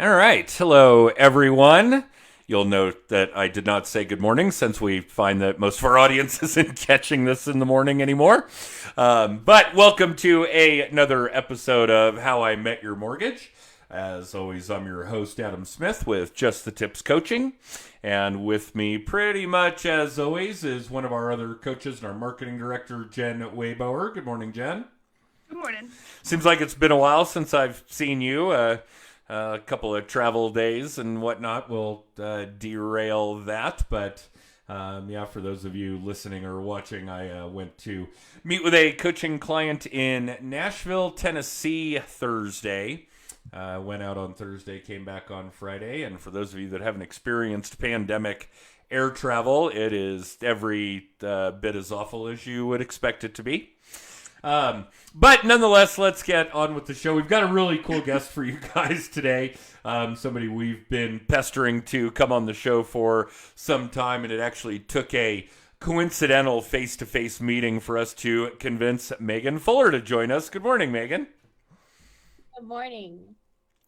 All right. Hello, everyone. You'll note that I did not say good morning since we find that most of our audience isn't catching this in the morning anymore. But welcome to another episode of How I Met Your Mortgage. As always, I'm your host, Adam Smith, with Just the Tips Coaching. And with me, pretty much as always, is one of our other coaches and our marketing director, Jen Waybower. Good morning, Jen. Good morning. Seems like it's been a while since I've seen you. A couple of travel days and whatnot will derail that. But yeah, for those of you listening or watching, I went to meet with a coaching client in Nashville, Tennessee Thursday. Went out on Thursday, came back on Friday. And for those of you that haven't experienced pandemic air travel, it is every bit as awful as you would expect it to be. But nonetheless, let's get on with the show. We've got a really cool guest for you guys today. Somebody we've been pestering to come on the show for some time, and it actually took a coincidental face-to-face meeting for us to convince Megan Fuller to join us. Good morning, Megan. Good morning.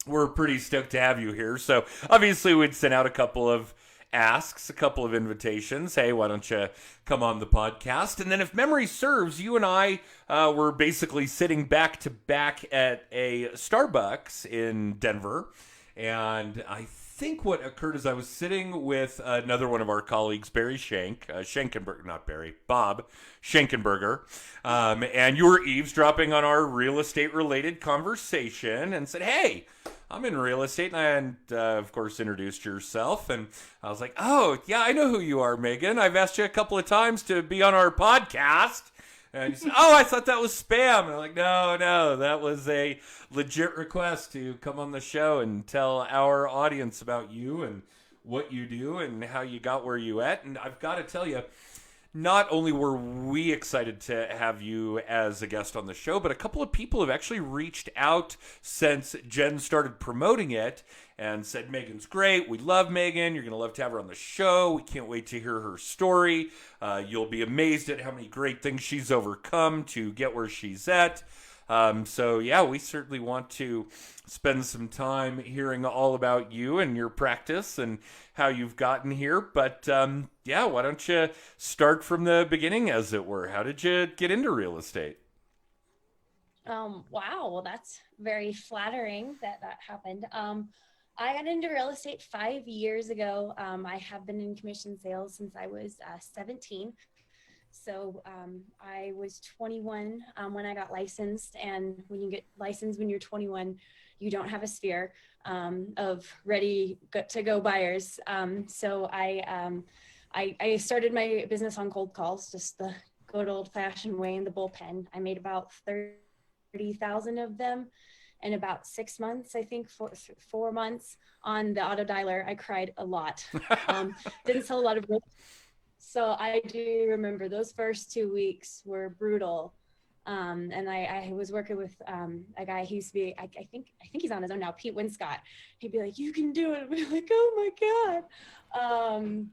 We're pretty stoked to have you here. So obviously we'd sent out a couple of asks, a couple of invitations. Hey, why don't you come on the podcast? And then if memory serves, you and I were basically sitting back to back at a Starbucks in Denver. And I think what occurred is I was sitting with another one of our colleagues, Barry Schenkenberger, not Barry, Bob Schenkenberger. And you were eavesdropping on our real estate related conversation and said, hey, I'm in real estate, and of course introduced yourself, and I was like, oh, yeah, I know who you are, Megan. I've asked you a couple of times to be on our podcast, and you said, oh, I thought that was spam, and I'm like, no, that was a legit request to come on the show and tell our audience about you and what you do and how you got where you at, and I've got to tell you, not only were we excited to have you as a guest on the show, but a couple of people have actually reached out since Jen started promoting it and said, Megan's great. We love Megan. You're going to love to have her on the show. We can't wait to hear her story. You'll be amazed at how many great things she's overcome to get where she's at. So yeah, we certainly want to spend some time hearing all about you and your practice and how you've gotten here. But yeah, why don't you start from the beginning, as it were? How did you get into real estate? Wow. Well, that's very flattering that happened. I got into real estate 5 years ago. I have been in commission sales since I was 17. So I was 21 when I got licensed, and when you get licensed when you're 21, you don't have a sphere of ready to go buyers. So I started my business on cold calls, just the good old fashioned way in the bullpen. I made about 30,000 of them in about 6 months, I think 4 months on the auto dialer. I cried a lot. Didn't sell a lot of real. So I do remember those first 2 weeks were brutal. And I was working with a guy. He used to be, I think he's on his own now, Pete Winscott. He'd be like, you can do it. I'd be like, oh my God.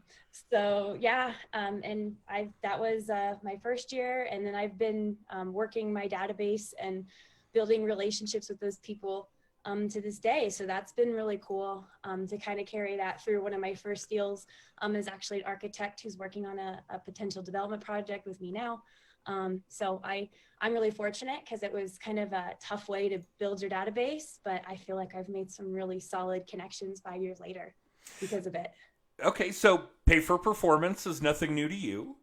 So yeah, and that was my first year. And then I've been working my database and building relationships with those people to this day. So that's been really cool to kind of carry that through. One of my first deals is actually an architect who's working on a potential development project with me now. So I'm really fortunate because it was kind of a tough way to build your database, but I feel like I've made some really solid connections 5 years later because of it. Okay, so pay for performance is nothing new to you.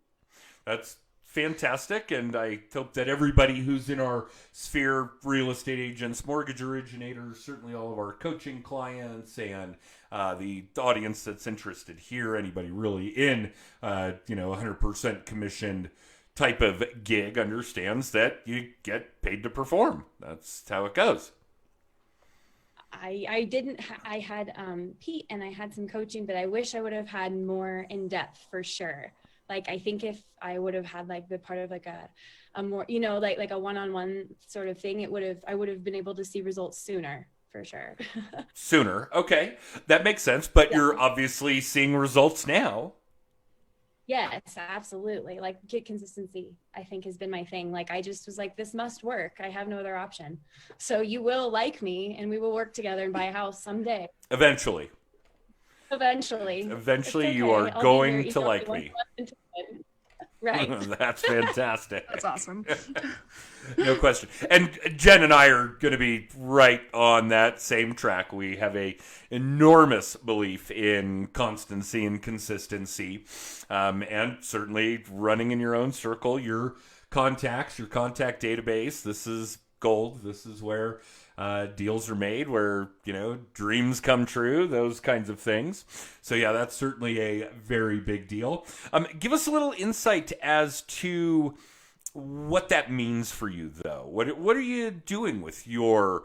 That's fantastic, and I hope that everybody who's in our sphere, real estate agents, mortgage originators, certainly all of our coaching clients, and the audience that's interested here, anybody really in 100% commissioned type of gig understands that you get paid to perform. That's how it goes. I had Pete and I had some coaching, but I wish I would have had more in depth for sure. Like, I think if I would have had like the part of like a more, like a one-on-one sort of thing, I would have been able to see results sooner for sure. Sooner. Okay. That makes sense. But Yeah. you're obviously seeing results now. Yes, absolutely. Like get consistency, I think has been my thing. Like I just was like, this must work. I have no other option. So you will like me and we will work together and buy a house someday. Eventually. Eventually. It's Eventually, you are okay. I'll be here going to each like once me. into it. Right. That's fantastic. That's awesome. No question. And Jen and I are going to be right on that same track. We have a enormous belief in constancy and consistency, and certainly running in your own circle, your contacts, your contact database. This is gold. This is where deals are made, where dreams come true, those kinds of things. So yeah, that's certainly a very big deal. Give us a little insight as to what that means for you, though. What are you doing with your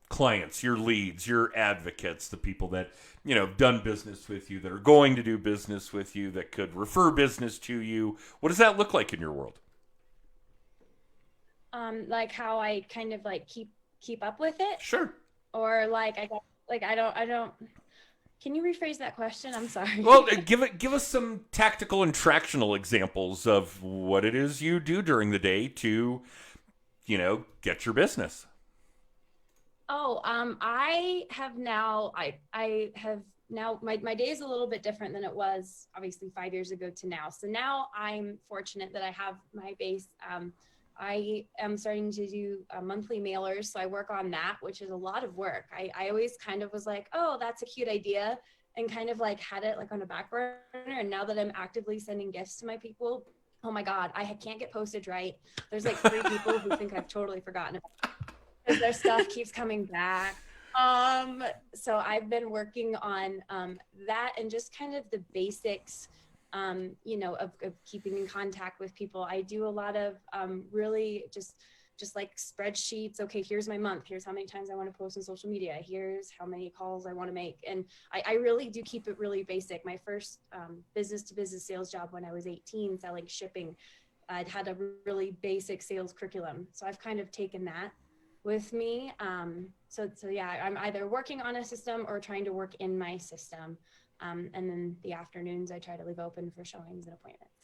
clients, your leads, your advocates, the people that have done business with you, that are going to do business with you, that could refer business to you? What does that look like in your world? Like how I kind of like keep up with it, Sure. or like I don't. Can you rephrase that question? I'm sorry. Well, give us some tactical and tractional examples of what it is you do during the day to, get your business. Oh, I have now my day is a little bit different than it was obviously 5 years ago to now. So now I'm fortunate that I have my base. I am starting to do monthly mailers. So I work on that, which is a lot of work. I always kind of was like, oh, that's a cute idea. And kind of like had it like on a back burner. And now that I'm actively sending gifts to my people, oh my God, I can't get postage right. There's like 3 people who think I've totally forgotten about it because their stuff keeps coming back. So I've been working on that and just kind of the basics of keeping in contact with people. I do a lot of really just like spreadsheets. Okay, here's my month. Here's how many times I want to post on social media. Here's how many calls I want to make. And I really do keep it really basic. My first business to business sales job when I was 18, selling shipping, I'd had a really basic sales curriculum. So I've kind of taken that with me. So yeah, I'm either working on a system or trying to work in my system. And then the afternoons I try to leave open for showings and appointments.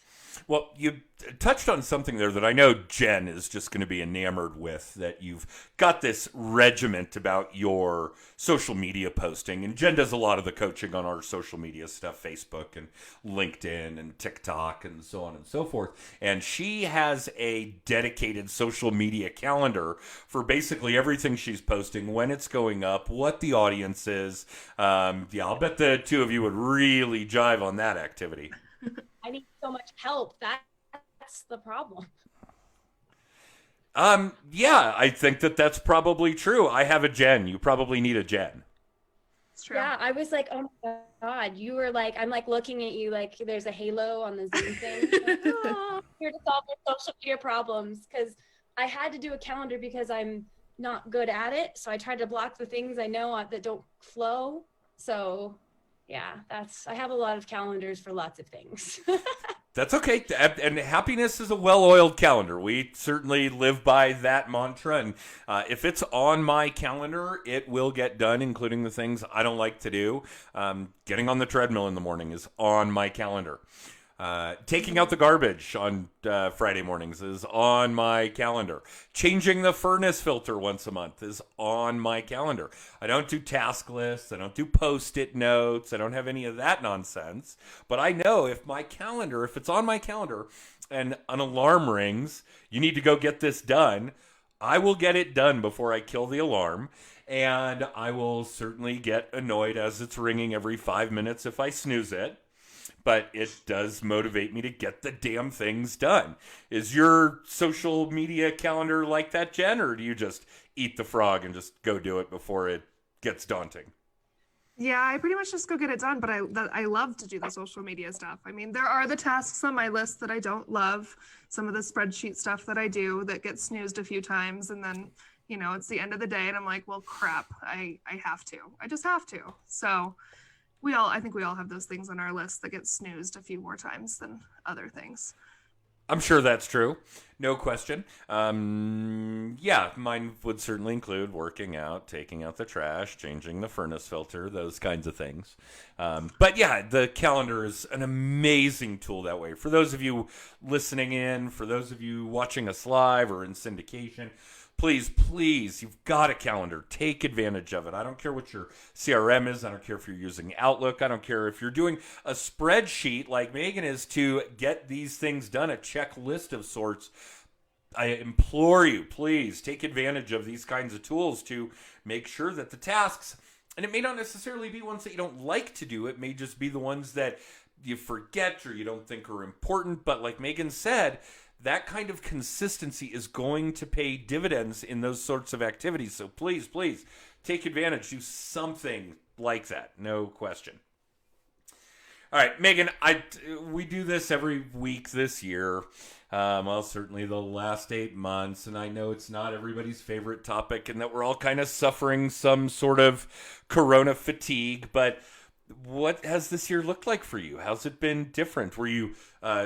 Well, you touched on something there that I know Jen is just going to be enamored with, that you've got this regiment about your social media posting. And Jen does a lot of the coaching on our social media stuff, Facebook and LinkedIn and TikTok and so on and so forth. And she has a dedicated social media calendar for basically everything she's posting, when it's going up, what the audience is. Yeah, I'll bet the two of you would really jive on that activity. I need so much help. That's the problem. Yeah, I think that's probably true. I have a Jen. You probably need a Jen. It's true. Yeah, I was like, oh my God, you were like, I'm like looking at you like there's a halo on the Zoom thing. Like, oh, here to solve their social media problems. Because I had to do a calendar because I'm not good at it. So I tried to block the things I know that don't flow. So yeah, I have a lot of calendars for lots of things. That's okay. And happiness is a well-oiled calendar. We certainly live by that mantra. And if it's on my calendar, it will get done, including the things I don't like to do. Getting on the treadmill in the morning is on my calendar. Taking out the garbage on Friday mornings is on my calendar. Changing the furnace filter once a month is on my calendar. I don't do task lists. I don't do Post-it notes. I don't have any of that nonsense. But I know if it's on my calendar and an alarm rings, you need to go get this done, I will get it done before I kill the alarm. And I will certainly get annoyed as it's ringing every 5 minutes if I snooze it. But it does motivate me to get the damn things done. Is your social media calendar like that, Jen, or do you just eat the frog and just go do it before it gets daunting? Yeah, I pretty much just go get it done, but I love to do the social media stuff. I mean, there are the tasks on my list that I don't love, some of the spreadsheet stuff that I do that gets snoozed a few times, and then, it's the end of the day and I'm like, well, crap, I have to. I just have to. So I think we all have those things on our list that get snoozed a few more times than other things. I'm sure that's true. No question. Yeah, mine would certainly include working out, taking out the trash, changing the furnace filter, those kinds of things. But yeah, the calendar is an amazing tool that way. For those of you listening in, for those of you watching us live or in syndication, please, please, you've got a calendar. Take advantage of it. I don't care what your CRM is. I don't care if you're using Outlook. I don't care if you're doing a spreadsheet like Megan is to get these things done, a checklist of sorts. I implore you, please take advantage of these kinds of tools to make sure that the tasks, and it may not necessarily be ones that you don't like to do. It may just be the ones that you forget or you don't think are important. But like Megan said, that kind of consistency is going to pay dividends in those sorts of activities. So please, please take advantage. Do something like that. No question. All right, Megan, we do this every week this year. Well, certainly the last 8 months, and I know it's not everybody's favorite topic and that we're all kind of suffering some sort of corona fatigue, but what has this year looked like for you? How's it been different? Were you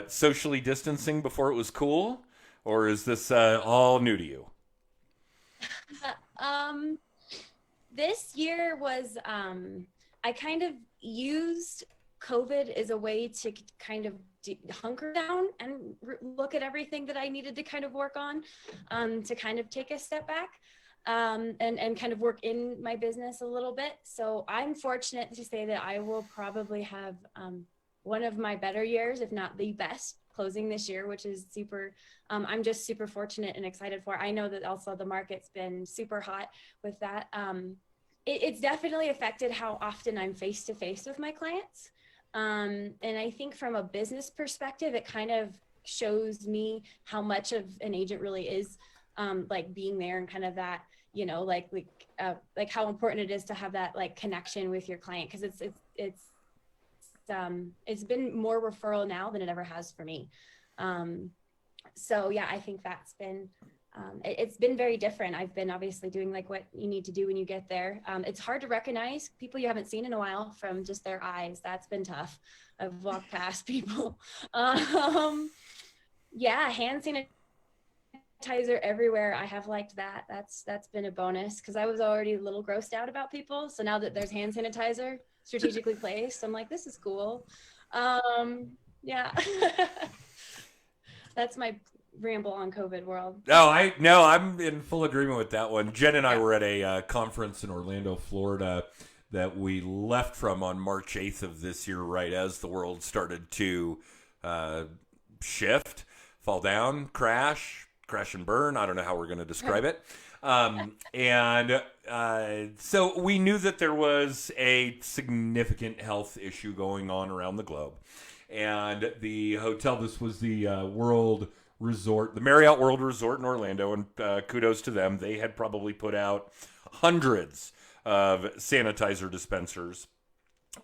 socially distancing before it was cool, or is this all new to you? This year was, I kind of used COVID as a way to kind of hunker down and look at everything that I needed to kind of work on, to kind of take a step back. And kind of work in my business a little bit. So I'm fortunate to say that I will probably have one of my better years, if not the best, closing this year, which is super, I'm just super fortunate and excited for. I know that also the market's been super hot with that. It's definitely affected how often I'm face-to-face with my clients. And I think from a business perspective, it kind of shows me how much of an agent really is, like being there and kind of that, you know, like how important it is to have that like connection with your client. Cause it's been more referral now than it ever has for me. So yeah, I think that's been, it's been very different. I've been obviously doing like what you need to do when you get there. It's hard to recognize people you haven't seen in a while from just their eyes. That's been tough. I've walked past people. Yeah, hand sanitizer everywhere. I have liked that. That's been a bonus because I was already a little grossed out about people. So now that there's hand sanitizer strategically placed, I'm like, this is cool. Yeah. That's my ramble on COVID world. No, I'm in full agreement with that one. Jen and I were at a conference in Orlando, Florida that we left from on March 8th of this year, right as the world started to shift, fall down, crash and burn. I don't know how we're going to describe it. So we knew that there was a significant health issue going on around the globe. And the hotel, this was the World Resort, the Marriott World Resort in Orlando, and kudos to them. They had probably put out hundreds of sanitizer dispensers,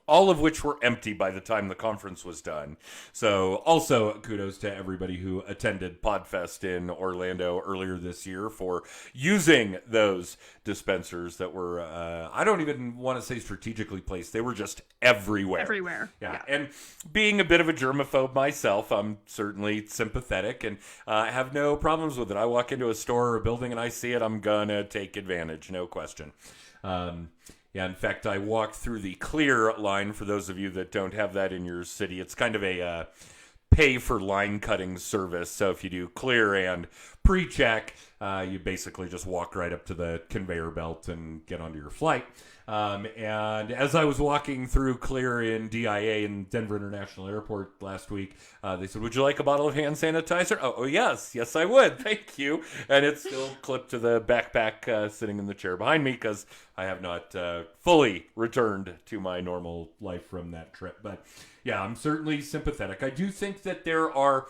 all of which were empty by the time the conference was done. So also kudos to everybody who attended PodFest in Orlando earlier this year for using those dispensers that were, I don't even want to say strategically placed. They were just everywhere. Everywhere. Yeah. And being a bit of a germaphobe myself, I'm certainly sympathetic and I have no problems with it. I walk into a store or a building and I see it, I'm going to take advantage. No question. Yeah, in fact, I walked through the Clear line. For those of you that don't have that in your city, it's kind of a pay for line cutting service. So if you do Clear and pre-check, you basically just walk right up to the conveyor belt and get onto your flight. And as I was walking through Clear in DIA in Denver International Airport last week, they said, "Would you like a bottle of hand sanitizer?" Oh, yes, I would. Thank you. And it's still clipped to the backpack sitting in the chair behind me because I have not fully returned to my normal life from that trip. But yeah, I'm certainly sympathetic. I do think that there are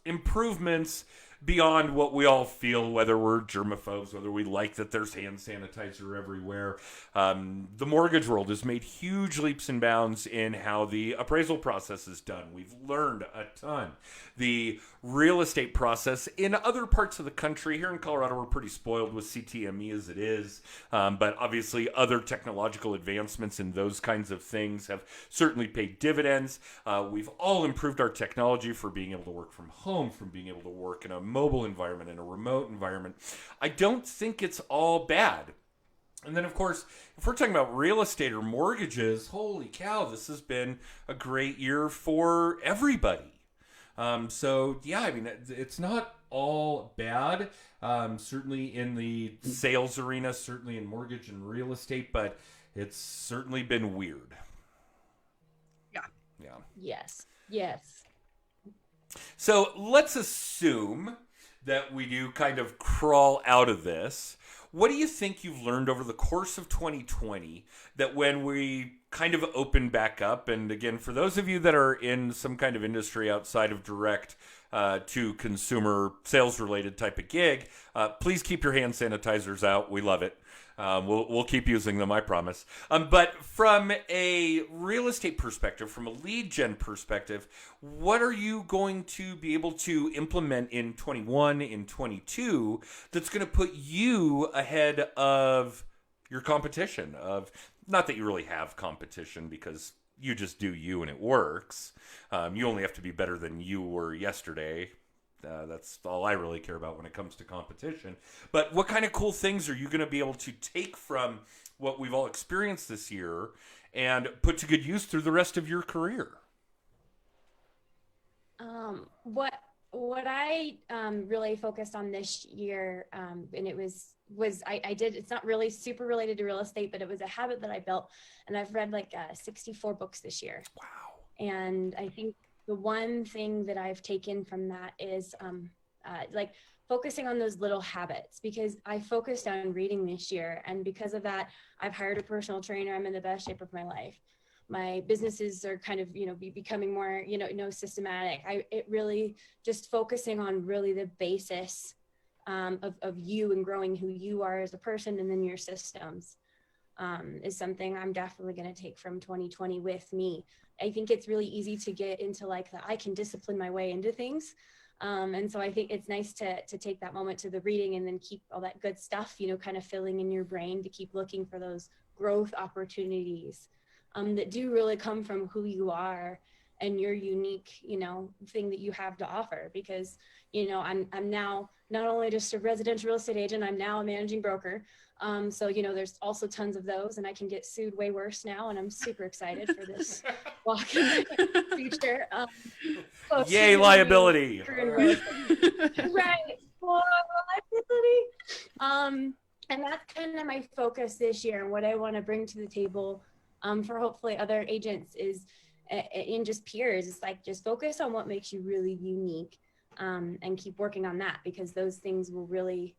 improvements beyond what we all feel, whether we're germaphobes, whether we like that there's hand sanitizer everywhere, the mortgage world has made huge leaps and bounds in how the appraisal process is done. We've learned a ton. The real estate process in other parts of the country, here in Colorado, we're pretty spoiled with CTME as it is, but obviously other technological advancements in those kinds of things have certainly paid dividends. We've all improved our technology for being able to work from home, from being able to work in a mobile environment, in a remote environment. I don't think it's all bad. And then, of course, if we're talking about real estate or mortgages, holy cow, this has been a great year for everybody. So, yeah, I mean, it's not all bad, certainly in the sales arena, certainly in mortgage and real estate, but it's certainly been weird. Yeah. Yes. So let's assume that we do kind of crawl out of this. What do you think you've learned over the course of 2020 that when we kind of open back up, and again, for those of you that are in some kind of industry outside of direct to consumer sales related type of gig, please keep your hand sanitizers out. We love it. We'll keep using them, I promise. But from a real estate perspective, from a lead gen perspective, what are you going to be able to implement in 21, in 22, that's going to put you ahead of your competition? Of not that you really have competition, because you just do you and it works. You only have to be better than you were yesterday. That's all I really care about when it comes to competition. But what kind of cool things are you going to be able to take from what we've all experienced this year and put to good use through the rest of your career? What I really focused on this year, and it was I did, it's not really super related to real estate, but it was a habit that I built, and I've read like 64 books this year. Wow. And I think the one thing that I've taken from that is like focusing on those little habits, because I focused on reading this year. And because of that, I've hired a personal trainer. I'm in the best shape of my life. My businesses are kind of, becoming more, systematic. It really just focusing on really the basis of you and growing who you are as a person, and then your systems is something I'm definitely going to take from 2020 with me. I think it's really easy to get into like the I can discipline my way into things. And so I think it's nice to take that moment to the reading and then keep all that good stuff, kind of filling in your brain to keep looking for those growth opportunities that do really come from who you are and your unique, thing that you have to offer. Because, I'm now not only just a residential real estate agent, I'm now a managing broker. So, there's also tons of those, and I can get sued way worse now. And I'm super excited for this walk in the future. Yay, liability. Right. Well, liability. And that's kind of my focus this year, and what I want to bring to the table for hopefully other agents is in just peers. It's like, just focus on what makes you really unique, and keep working on that, because those things will really,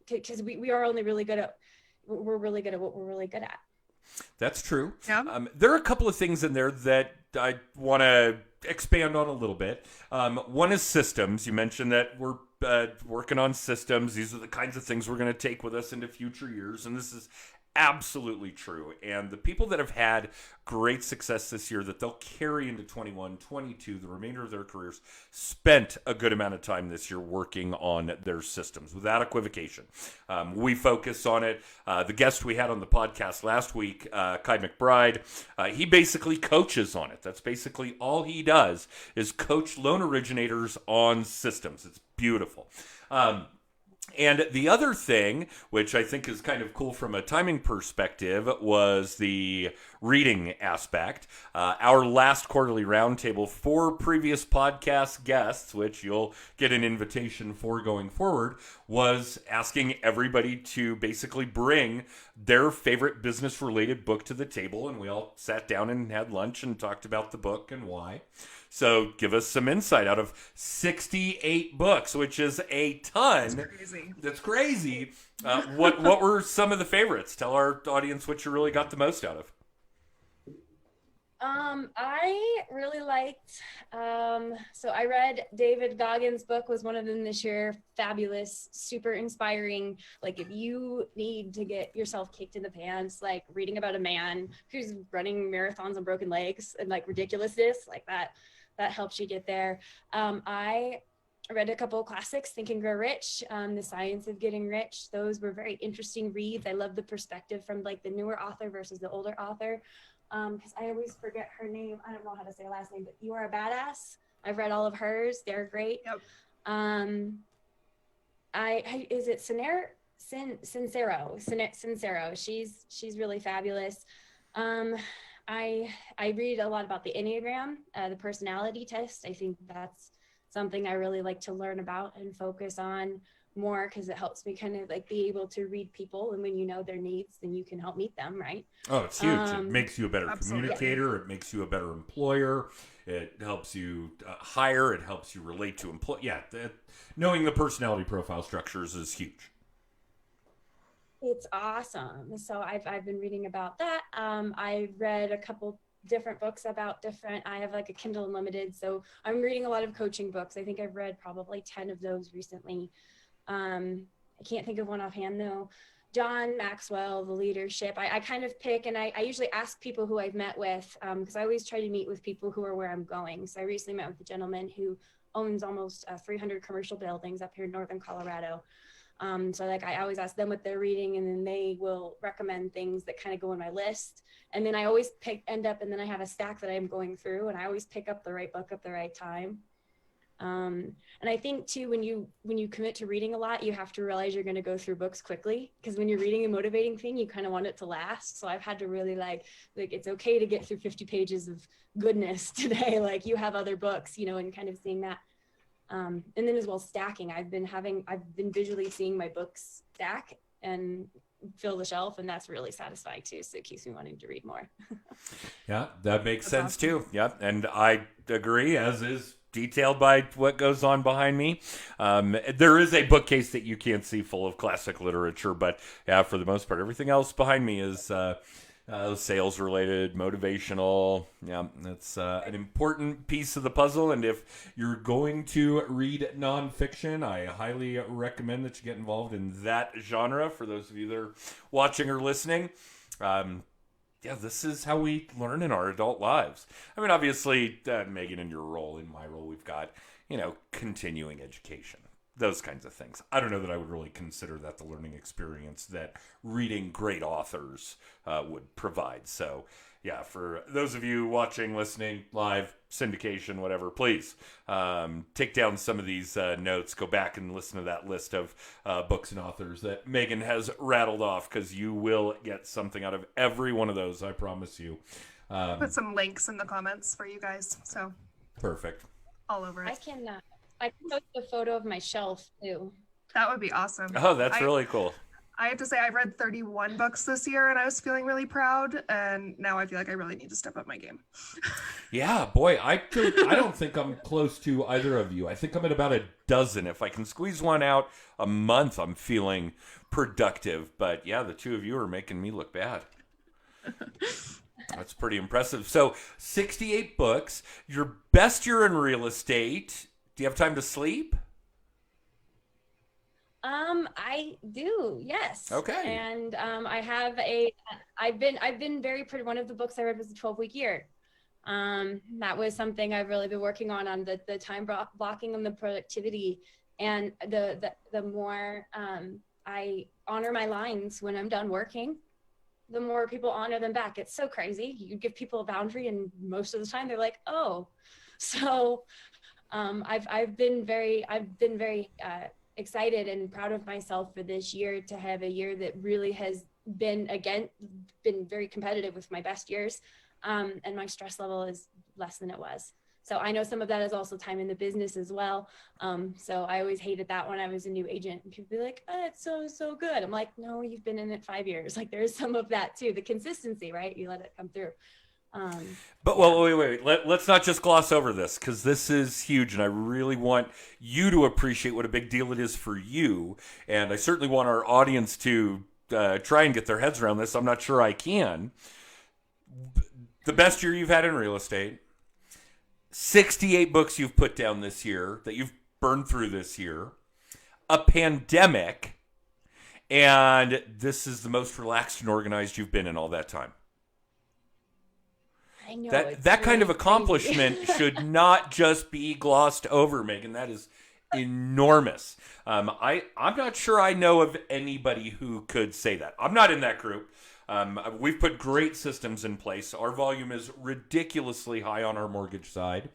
because we are only really good at, we're really good at what we're really good at. That's true. Yeah. There are a couple of things in there that I want to expand on a little bit. One is systems. You mentioned that we're working on systems. These are the kinds of things we're going to take with us into future years, and this is absolutely true. And the people that have had great success this year that they'll carry into 21, 22, the remainder of their careers, spent a good amount of time this year working on their systems without equivocation. We focus on it. The guest we had on the podcast last week, Kai McBride, he basically coaches on it. That's basically all he does, is coach loan originators on systems. It's beautiful. And the other thing, which I think is kind of cool from a timing perspective, was the reading aspect. Our last quarterly roundtable, 4 previous podcast guests, which you'll get an invitation for going forward, was asking everybody to basically bring their favorite business-related book to the table, and we all sat down and had lunch and talked about the book and why. So give us some insight. Out of 68 books, which is a ton. That's crazy. What were some of the favorites? Tell our audience what you really got the most out of. I really liked, so I read David Goggins' book, was one of them this year. Fabulous, super inspiring. Like, if you need to get yourself kicked in the pants, like reading about a man who's running marathons on broken legs and like ridiculousness like that helps you get there. I read a couple of classics, Think and Grow Rich, The Science of Getting Rich. Those were very interesting reads. I love the perspective from like the newer author versus the older author. Because I always forget her name. I don't know how to say her last name, but You Are a Badass. I've read all of hers. They're great. Yep. Is it Sincero? She's really fabulous. I read a lot about the Enneagram, the personality test. I think that's something I really like to learn about and focus on more, because it helps me kind of like be able to read people, and when you know their needs, then you can help meet them, right? Oh, it's huge. It makes you a better Absolutely. communicator. It makes you a better employer. It helps you hire. It helps you relate to employ. Yeah, knowing the personality profile structures is huge. It's awesome. So I've been reading about that. I've read a couple different books about I have like a Kindle Unlimited, so I'm reading a lot of coaching books. I think I've read probably 10 of those recently. I can't think of one offhand though. John Maxwell, The Leadership. I kind of pick, and I usually ask people who I've met with, because I always try to meet with people who are where I'm going. So I recently met with a gentleman who owns almost 300 commercial buildings up here in northern Colorado. So like I always ask them what they're reading, and then they will recommend things that kind of go on my list. And then I always and then I have a stack that I'm going through, and I always pick up the right book at the right time. And I think too, when you commit to reading a lot, you have to realize you're going to go through books quickly, because when you're reading a motivating thing, you kind of want it to last. So I've had to really like it's okay to get through 50 pages of goodness today. Like, you have other books, and kind of seeing that. And then as well, stacking. I've been visually seeing my books stack and fill the shelf, and that's really satisfying too. So it keeps me wanting to read more. Yeah, that makes sense too. Yep, and I agree, as is detailed by what goes on behind me. There is a bookcase that you can't see full of classic literature, but yeah, for the most part, everything else behind me is sales related, motivational. Yeah, that's an important piece of the puzzle. And if you're going to read nonfiction, I highly recommend that you get involved in that genre. For those of you that are watching or listening, yeah, this is how we learn in our adult lives. I mean, obviously, Megan, in your role, in my role, we've got, continuing education, those kinds of things. I don't know that I would really consider that the learning experience that reading great authors would provide. So, yeah, for those of you watching, listening, live, syndication, whatever, please take down some of these notes. Go back and listen to that list of books and authors that Megan has rattled off, because you will get something out of every one of those, I promise you. Put some links in the comments for you guys. So perfect. All over it. I can post a photo of my shelf too. That would be awesome. Oh, that's really cool. I have to say, I read 31 books this year, and I was feeling really proud. And now I feel like I really need to step up my game. Yeah, boy, I don't think I'm close to either of you. I think I'm at about a dozen. If I can squeeze one out a month, I'm feeling productive. But yeah, the two of you are making me look bad. That's pretty impressive. So 68 books, your best year in real estate. Do you have time to sleep? I do, yes. Okay. And I've been very pretty. One of the books I read was the 12-week year. That was something I've really been working on the time blocking and the productivity, and the more I honor my lines when I'm done working, the more people honor them back. It's so crazy. You give people a boundary, and most of the time they're like, oh. So I've been very excited and proud of myself for this year, to have a year that really has been very competitive with my best years. And my stress level is less than it was. So I know some of that is also time in the business as well. So I always hated that when I was a new agent, and people be like, oh, it's so good. I'm like, no, you've been in it 5 years. Like, there's some of that too. The consistency, right? You let it come through. But well, wait. Let's not just gloss over this, because this is huge, and I really want you to appreciate what a big deal it is for you. And I certainly want our audience to try and get their heads around this. I'm not sure I can. the best year you've had in real estate, 68 books you've put down this year that you've burned through this year, a pandemic, and this is the most relaxed and organized you've been in all that time. I know That kind of really accomplishment crazy. should not just be glossed over, Megan. That is enormous. I'm not sure I know of anybody who could say that. I'm not in that group. We've put great systems in place. Our volume is ridiculously high on our mortgage side.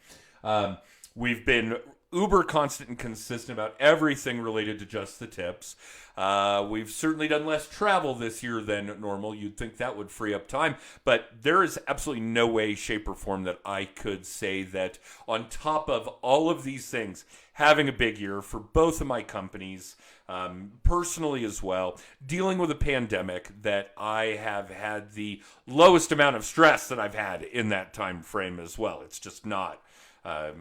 We've been uber constant and consistent about everything related to just the tips. We've certainly done less travel this year than normal. You'd think that would free up time, but there is absolutely no way, shape, or form that I could say that on top of all of these things, having a big year for both of my companies, personally as well, dealing with a pandemic, that I have had the lowest amount of stress that I've had in that time frame as well. It's just not. I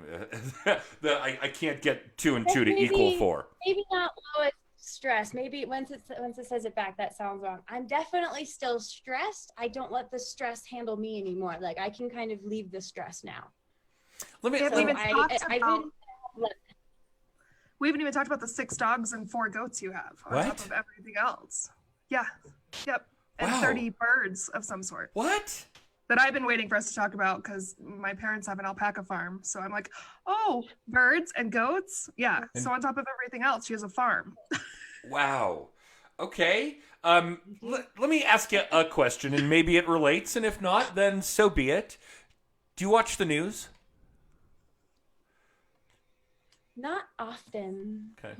can't get 2 and 2 to equal 4. Maybe not lowest stress. Maybe once it says it back, that sounds wrong. I'm definitely still stressed. I don't let the stress handle me anymore. Like I can kind of leave the stress now. Let me. Yeah, So we even talked I've about- been We haven't even talked about the 6 dogs and 4 goats you have on What? top of everything else. Yeah. Yep. And Wow. 30 birds of some sort What? that I've been waiting for us to talk about because my parents have an alpaca farm. So I'm like, oh, birds and goats? Yeah. And- So on top of everything else, she has a farm. Wow. Okay. Let me ask you a question, and maybe it relates, and if not, then so be it. Do you watch the news? not often. Okay.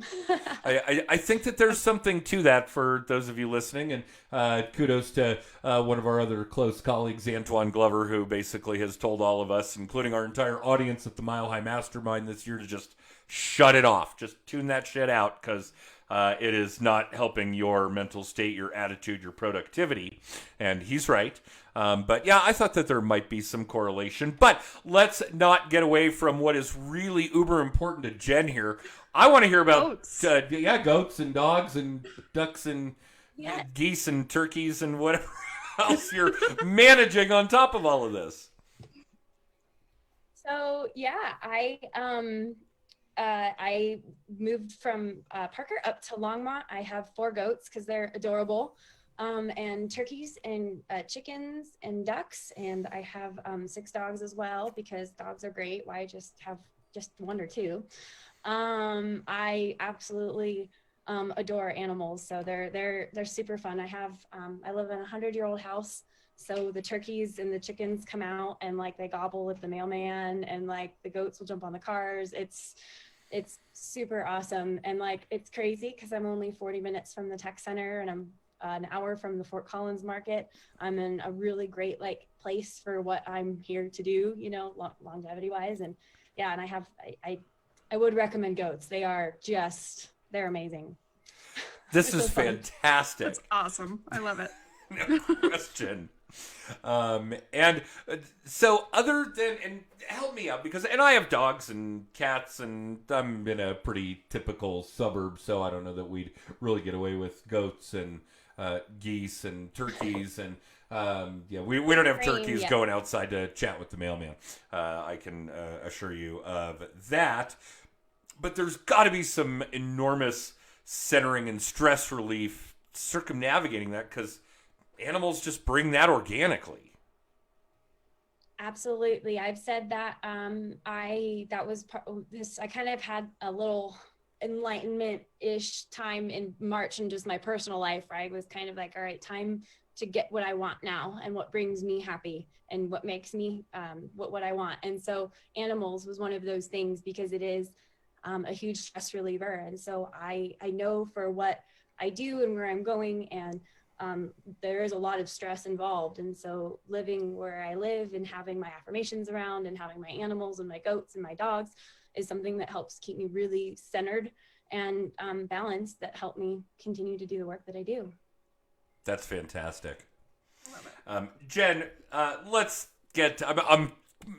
I think that there's something to that for those of you listening, and kudos to one of our other close colleagues, Antoine Glover, who basically has told all of us, including our entire audience at the Mile High Mastermind this year, to just shut it off. Just tune that shit out, because it is not helping your mental state, your attitude, your productivity. And he's right. But yeah, I thought that there might be some correlation. But let's not get away from what is really uber important to Jen here. I want to hear about Goats. goats and dogs and ducks and Yeah. geese and turkeys and whatever else you're managing on top of all of this. So yeah, I moved from Parker up to Longmont. I have 4 goats because they're adorable, and turkeys and chickens and ducks, and I have 6 dogs as well because dogs are great. Why just have just 1 or 2? I absolutely adore animals, so they're super fun. I live in a 100-year-old house. So the turkeys and the chickens come out and like they gobble at the mailman, and like the goats will jump on the cars. It's super awesome. And like, it's crazy because I'm only 40 minutes from the tech center, and I'm an hour from the Fort Collins market. I'm in a really great like place for what I'm here to do, you know, longevity wise. And yeah, and I would recommend goats. They're amazing. This It's is so fun. fantastic. That's awesome. I love it. No question. And so other than, and help me out, because, and I have dogs and cats, and I'm in a pretty typical suburb, so I don't know that we'd really get away with goats and geese and turkeys, and yeah, we don't have turkeys Yeah. going outside to chat with the mailman. I can assure you of that. But there's got to be some enormous centering and stress relief circumnavigating that, because animals just bring that organically. Absolutely. I've said that. I kind of had a little enlightenment-ish time in March in just my personal life, where I was kind of like, all right, time to get what I want now and what brings me happy and what makes me what I want. And so animals was one of those things, because it is a huge stress reliever. And so I know for what I do and where I'm going, and there is a lot of stress involved. And so living where I live and having my affirmations around and having my animals and my goats and my dogs is something that helps keep me really centered and balanced, that help me continue to do the work that I do. That's fantastic. Jen, let's get, I'm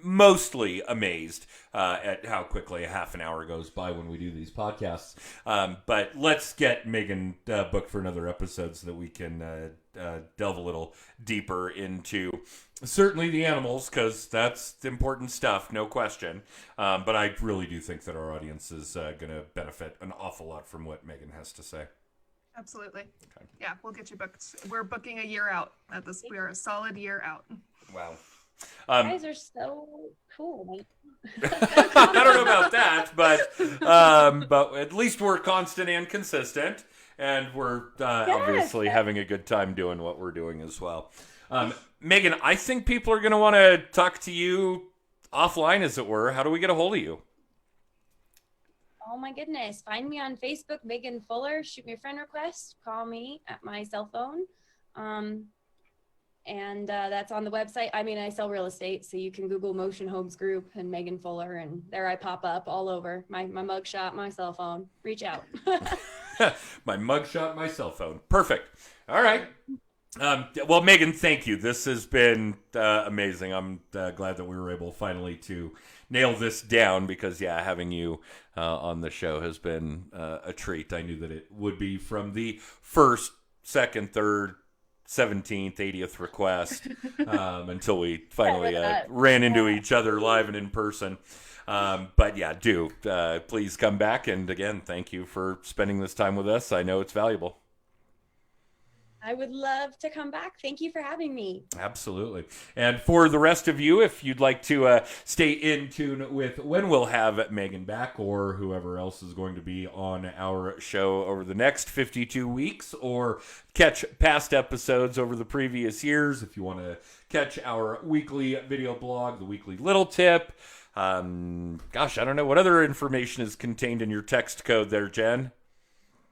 mostly amazed at how quickly a half an hour goes by when we do these podcasts. But let's get Megan booked for another episode so that we can delve a little deeper into certainly the animals, because that's important stuff, no question. But I really do think that our audience is going to benefit an awful lot from what Megan has to say. Absolutely. Okay. Yeah, we'll get you booked. We're booking a year out at this. We are a solid year out. Wow. You guys are so cool. I don't know about that, but at least we're constant and consistent, and we're obviously having a good time doing what we're doing as well. Megan, I think people are going to want to talk to you offline, as it were. How do we get a hold of you? Oh my goodness. Find me on Facebook, Megan Fuller. Shoot me a friend request. Call me at my cell phone. And that's on the website. I mean, I sell real estate, so you can Google Motion Homes Group and Megan Fuller, and there I pop up all over. My mugshot, my cell phone. Reach out. My mugshot, my cell phone. Perfect. All right. Well, Megan, thank you. This has been amazing. I'm glad that we were able finally to nail this down, because, yeah, having you on the show has been a treat. I knew that it would be from the first, second, third, 17th, 80th request until we finally ran into each other live and in person. But yeah, please come back. And again, thank you for spending this time with us. I know it's valuable. I would love to come back. Thank you for having me. Absolutely. And for the rest of you, if you'd like to stay in tune with when we'll have Megan back, or whoever else is going to be on our show over the next 52 weeks, or catch past episodes over the previous years, if you want to catch our weekly video blog, the Weekly Little Tip. I don't know. What other information is contained in your text code there, Jen?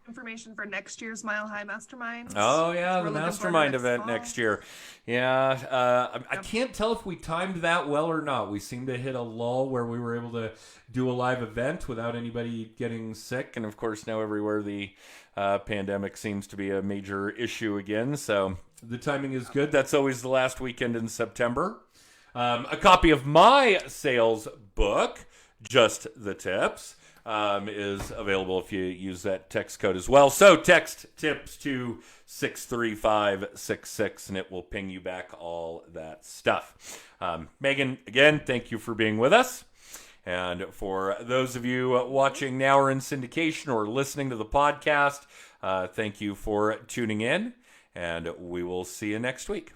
Information for next year's Mile High Mastermind. Oh, yeah, the Mastermind event next year. Yeah, I can't tell if we timed that well or not. We seemed to hit a lull where we were able to do a live event without anybody getting sick. And, of course, now everywhere the pandemic seems to be a major issue again. So the timing is good. That's always the last weekend in September. A copy of my sales book, Just the Tips, is available if you use that text code as well. So text tips to 63566 and it will ping you back all that stuff. Megan, again, thank you for being with us. And for those of you watching now or in syndication or listening to the podcast, thank you for tuning in, and we will see you next week.